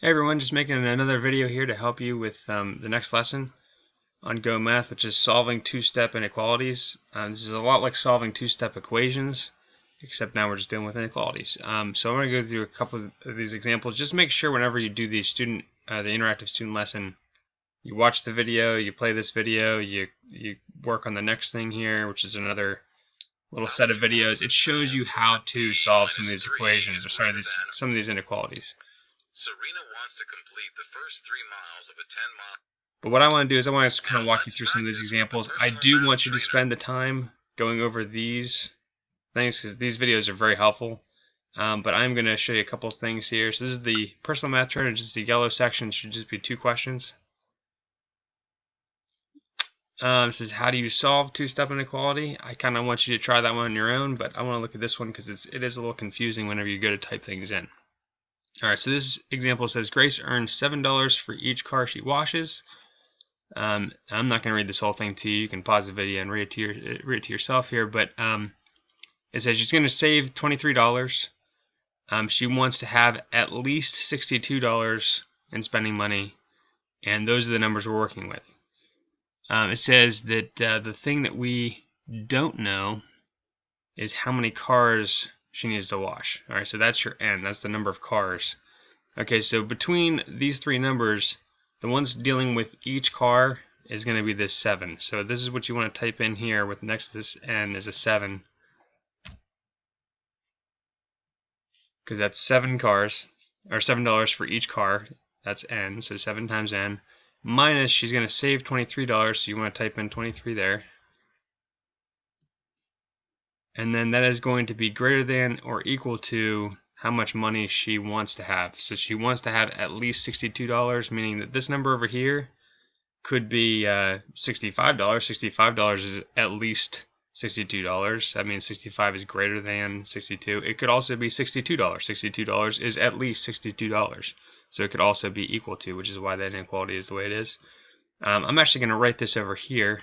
Hey everyone, just making another video here to help you with the next lesson on Go Math, which is solving two-step inequalities. This is a lot like solving two-step equations, except now we're just dealing with inequalities. So I'm going to go through a couple of these examples. Just make sure whenever you do the interactive student lesson, you watch the video, you play this video, you work on the next thing here, which is another little set of videos. It shows you how to solve some of these equations, or sorry, some of these inequalities. Serena wants to complete the first 3 miles of a 10-mile. But what I want to do is I want to kind of walk you through some of these examples. I do want you to spend the time going over these things because these videos are very helpful. But I'm going to show you a couple of things here. So this is the personal math trainer, just the yellow section. It should just be 2 questions. This is how do you solve two-step inequality. I kind of want you to try that one on your own, but I want to look at this one because it is a little confusing whenever you go to type things in. Alright, so this example says Grace earns $7 for each car she washes. I'm not going to read this whole thing to you. You can pause the video and read it to yourself here. But it says she's going to save $23. She wants to have at least $62 in spending money, and those are the numbers we're working with. It says that the thing that we don't know is how many cars she needs to wash. Alright, so that's your n. That's the number of cars. Okay, so between these three numbers, the ones dealing with each car is going to be this 7. So this is what you want to type in here with next to this n is a 7. Because that's 7 cars, or $7 for each car. That's n, so 7 times n. Minus, she's going to save $23, so you want to type in 23 there. And then that is going to be greater than or equal to how much money she wants to have. So she wants to have at least $62, meaning that this number over here could be $65. $65 is at least $62. That means 65 is greater than 62. It could also be $62. $62 is at least $62. So it could also be equal to, which is why that inequality is the way it is. I'm actually going to write this over here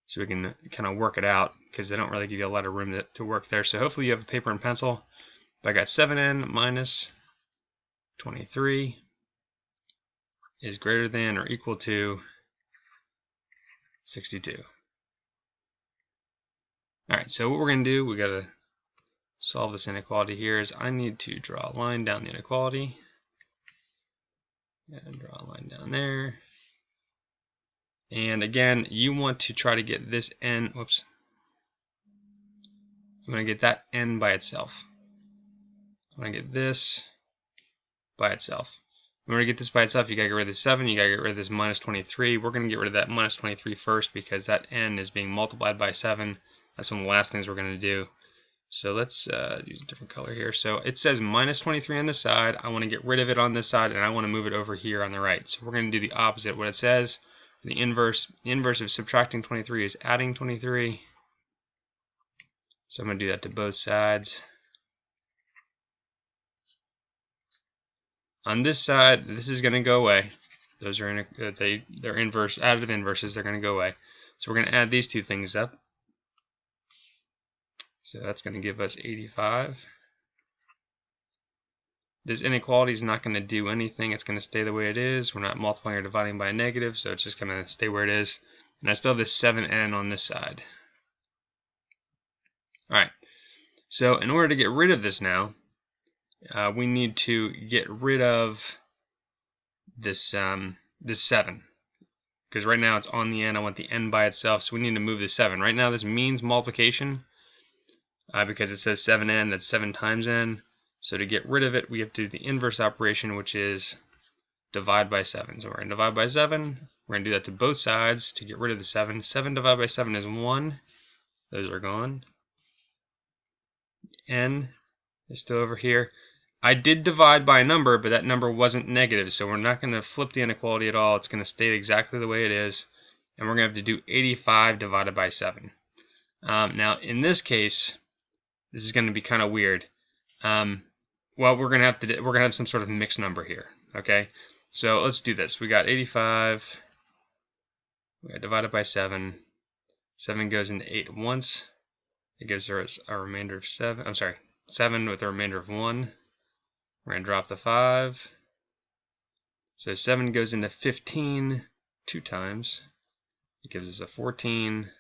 so we can kind of work it out because they don't really give you a lot of room to work there. So hopefully you have a paper and pencil. But I got 7n minus 23 is greater than or equal to 62. Alright, so what we're going to do, we got to solve this inequality here, is I need to draw a line down the inequality. And draw a line down there. And again, you want to try to get this n, whoops. I'm going to get that n by itself. I'm going to get this by itself. In order to get this by itself, you got to get rid of the 7, you got to get rid of this minus 23. We're going to get rid of that minus 23 first because that n is being multiplied by 7. That's one of the last things we're going to do. So let's use a different color here. So it says minus 23 on this side. I want to get rid of it on this side, and I want to move it over here on the right. So we're going to do the opposite. What it says, the inverse of subtracting 23 is adding 23. So I'm going to do that to both sides. On this side, this is going to go away. Those are they're inverse, additive inverses. They're going to go away. So we're going to add these two things up. So that's going to give us 85. This inequality is not going to do anything. It's going to stay the way it is. We're not multiplying or dividing by a negative, so it's just going to stay where it is. And I still have this 7n on this side. Alright, so in order to get rid of this now, we need to get rid of this, this 7. Because right now it's on the n. I want the n by itself, so we need to move the 7. Right now this means multiplication. Because it says 7n, that's 7 times n. So to get rid of it, we have to do the inverse operation, which is divide by 7. So we're going to divide by 7. We're going to do that to both sides to get rid of the 7. 7 divided by 7 is 1. Those are gone. N is still over here. I did divide by a number, but that number wasn't negative, so we're not going to flip the inequality at all. It's going to stay exactly the way it is. And we're going to have to do 85 divided by 7. Now, in this case, this is going to be kind of weird. Well, we're going to have some sort of mixed number here. Okay, so let's do this. We got 85. We got divided by 7. 7 goes into 8 once. It gives us a remainder of 7. I'm sorry, 7 with a remainder of 1. We're going to drop the 5. So 7 goes into 15 2 times. It gives us a 14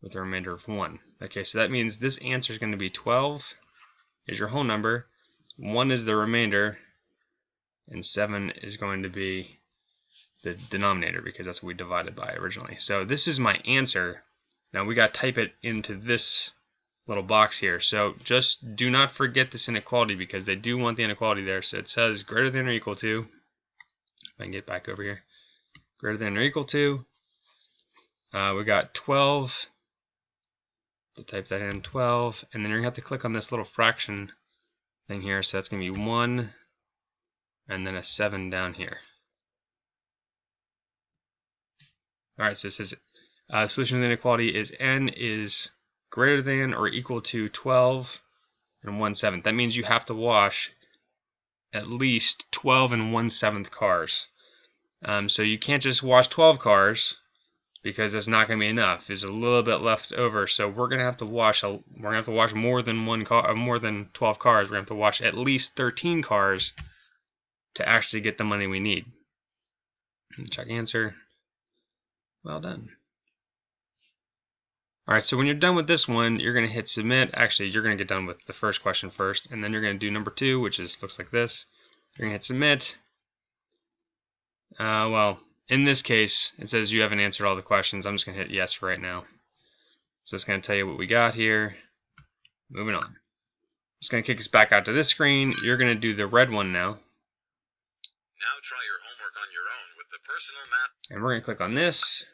with a remainder of 1. Okay, so that means this answer is going to be 12 is your whole number, 1 is the remainder, and 7 is going to be the denominator because that's what we divided by originally. So this is my answer. Now we got to type it into this little box here. So just do not forget this inequality because they do want the inequality there. So it says greater than or equal to, if I can get back over here, greater than or equal to, we got 12, to type that in, 12, and then you're going to have to click on this little fraction thing here. So that's going to be 1 and then a 7 down here. Alright, so it says the solution to the inequality is n is greater than or equal to 12 and 1/7. That means you have to wash at least 12 and 1/7 cars. So you can't just wash 12 cars because that's not going to be enough. There's a little bit left over, so we're going to have to wash more than one car, more than 12 cars. We're going to have to wash at least 13 cars to actually get the money we need. Check answer. Well done. Alright, so when you're done with this one, you're going to hit submit. Actually, you're going to get done with the first question first, and then you're going to do number 2, which looks like this. You're going to hit submit. Well, in this case, it says you haven't answered all the questions. I'm just going to hit yes for right now. So it's going to tell you what we got here. Moving on. It's going to kick us back out to this screen. You're going to do the red one now. Now try your homework on your own with the personal math. And we're going to click on this.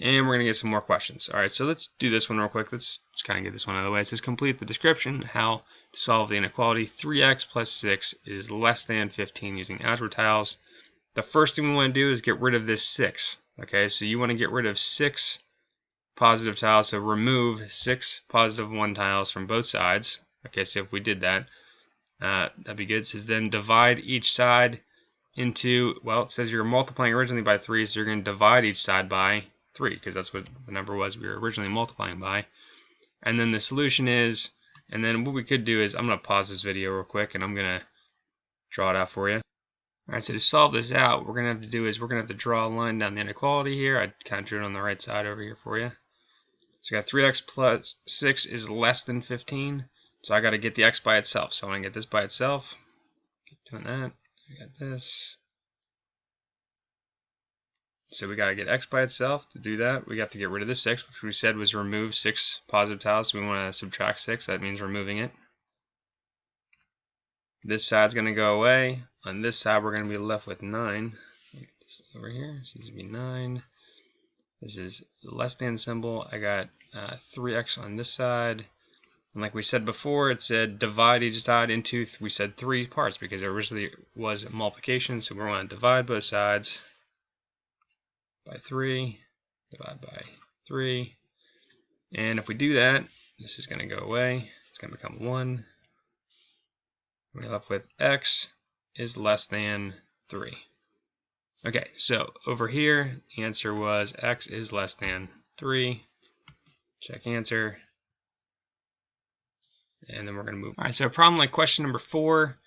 And we're going to get some more questions. Alright, so let's do this one real quick. Let's just kind of get this one out of the way. It says complete the description, how to solve the inequality. 3x plus 6 is less than 15 using algebra tiles. The first thing we want to do is get rid of this 6. Okay, so you want to get rid of 6 positive tiles. So remove 6 positive 1 tiles from both sides. Okay, so if we did that, that'd be good. It says then divide each side into, well, it says you're multiplying originally by 3, so you're going to divide each side by 3 because that's what the number was we were originally multiplying by. And then the solution is, and then what we could do is, I'm going to pause this video real quick and I'm going to draw it out for you. Alright, so to solve this out, what we're going to have to do is we're going to have to draw a line down the inequality here. I kind of drew it on the right side over here for you. So I got 3x plus 6 is less than 15. So I got to get the x by itself. So I want to get this by itself. Keep doing that. I got this. So we got to get x by itself. To do that, we got to get rid of the 6, which we said was remove 6 positive tiles. So we want to subtract 6. That means removing it. This side's going to go away. On this side, we're going to be left with 9. Get this over here. This needs to be 9. This is the less than symbol. I got 3x on this side. And like we said before, it said divide each side into, we said 3 parts because it originally was multiplication. So we're going to divide both sides by 3. Divide by 3. And if we do that, this is going to go away. It's going to become 1. We're left with x is less than 3. Okay, so over here, the answer was x is less than 3. Check answer. And then we're going to move. Alright, so a problem like question number 4,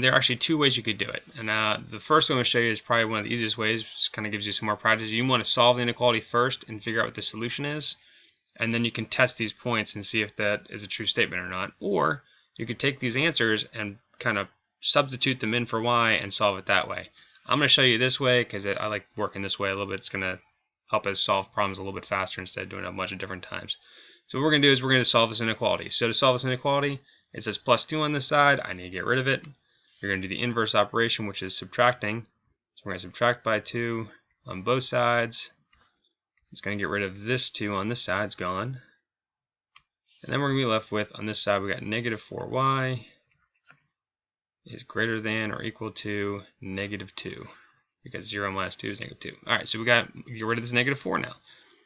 there are actually 2 ways you could do it. And the first one I'm going to show you is probably one of the easiest ways. Just kind of gives you some more practice. You want to solve the inequality first and figure out what the solution is. And then you can test these points and see if that is a true statement or not. Or you could take these answers and kind of substitute them in for y and solve it that way. I'm going to show you this way because I like working this way a little bit. It's going to help us solve problems a little bit faster instead of doing it a bunch of different times. So what we're going to do is we're going to solve this inequality. So to solve this inequality, it says plus 2 on this side. I need to get rid of it. You're going to do the inverse operation, which is subtracting. So we're going to subtract by 2 on both sides. It's going to get rid of this 2 on this side. It's gone. And then we're going to be left with, on this side, we got negative 4y is greater than or equal to negative 2. Because 0 minus 2 is negative 2. Alright, so we got to get rid of this negative 4 now.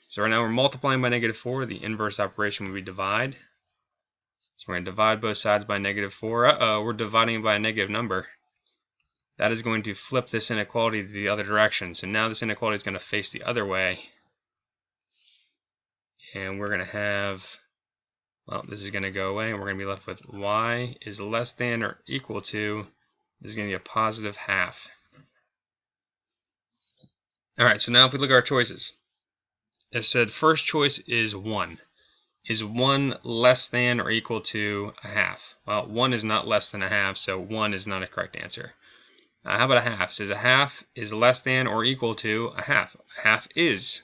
So right now we're multiplying by negative 4. The inverse operation would be divide. So we're going to divide both sides by negative 4. Uh-oh, we're dividing by a negative number. That is going to flip this inequality the other direction. So now this inequality is going to face the other way. And we're going to have Well, this is going to go away, and we're going to be left with y is less than or equal to, this is going to be a positive half. Alright, so now if we look at our choices, it said first choice is 1. Is 1 less than or equal to a half? Well, 1 is not less than a half, so 1 is not a correct answer. How about a half? It says a half is less than or equal to a half. A half is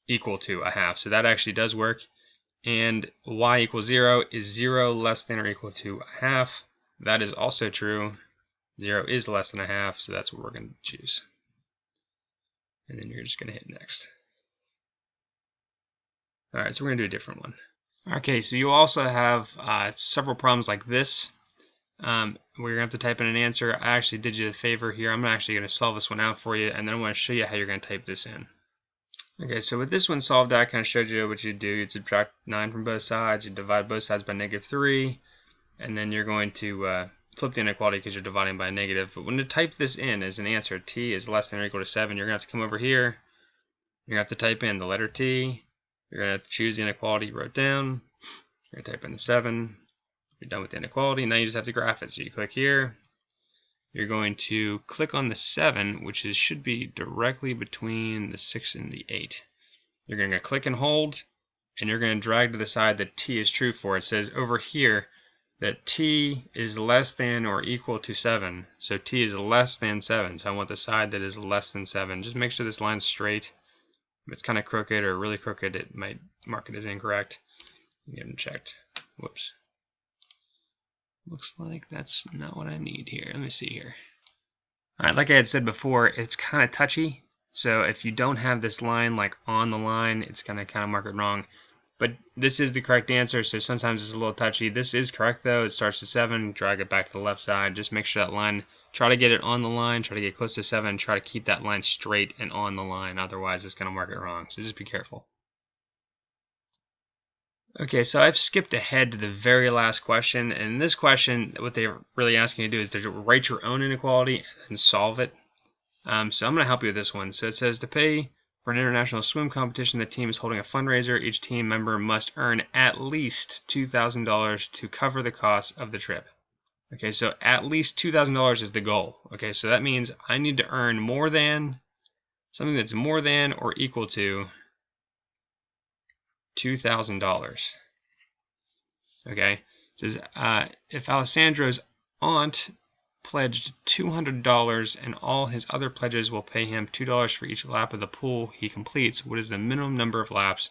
equal to a half, so that actually does work. And y equals 0 is 0 less than or equal to a half. That is also true. 0 is less than a half, so that's what we're going to choose. And then you're just going to hit next. Alright, so we're going to do a different one. Okay, so you also have several problems like this where you're going to have to type in an answer. I actually did you a favor here. I'm actually going to solve this one out for you, and then I want to show you how you're going to type this in. Okay, so with this one solved out, I kind of showed you what you do. You'd subtract 9 from both sides, you divide both sides by -3, and then you're going to flip the inequality because you're dividing by a negative. But when you type this in as an answer, t is less than or equal to 7, you're going to have to come over here. You're going to have to type in the letter t. You're going to choose the inequality you wrote down. You're going to type in the 7. You're done with the inequality. Now you just have to graph it. So you click here. You're going to click on the 7, which should be directly between the 6 and the 8. You're going to click and hold, and you're going to drag to the side that t is true for. It says over here that t is less than or equal to 7. So t is less than 7. So I want the side that is less than 7. Just make sure this line's straight. If it's kind of crooked or really crooked, it might mark it as incorrect. Get them checked. Whoops. Looks like that's not what I need here. Let me see here. Alright, like I had said before, it's kind of touchy. So if you don't have this line like on the line, it's going to kind of mark it wrong. But this is the correct answer, so sometimes it's a little touchy. This is correct though. It starts at 7, drag it back to the left side. Just make sure that line, try to get it on the line, try to get close to 7, try to keep that line straight and on the line. Otherwise, it's going to mark it wrong. So just be careful. Okay, so I've skipped ahead to the very last question, and in this question, what they're really asking you to do is to write your own inequality and solve it. So I'm going to help you with this one. So it says to pay for an international swim competition, the team is holding a fundraiser. Each team member must earn at least $2,000 to cover the cost of the trip. Okay, so at least $2,000 is the goal. Okay, so that means I need to earn more than, something that's more than or equal to $2,000. Okay, it says if Alessandro's aunt pledged $200 and all his other pledges will pay him $2 for each lap of the pool he completes, what is the minimum number of laps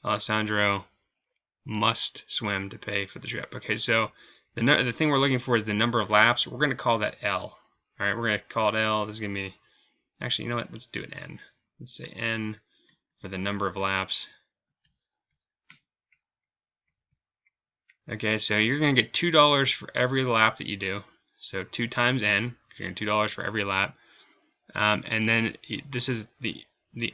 Alessandro must swim to pay for the trip? Okay, so the thing we're looking for is the number of laps. We're going to call that L. All right, we're going to call it L. This is going to be, actually, you know what? Let's do it N. Let's say N for the number of laps. Okay, so you're going to get $2 for every lap that you do. So 2 times N, you're going to get $2 for every lap. And then this is the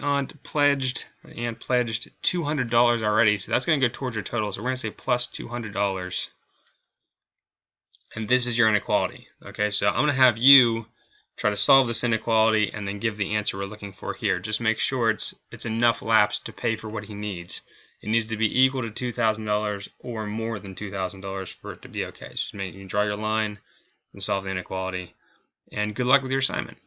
aunt pledged $200 already, so that's going to go towards your total. So we're going to say plus $200. And this is your inequality. Okay, so I'm going to have you try to solve this inequality and then give the answer we're looking for here. Just make sure it's enough laps to pay for what he needs. It needs to be equal to $2,000 or more than $2,000 for it to be okay. So you can draw your line and solve the inequality. And good luck with your assignment.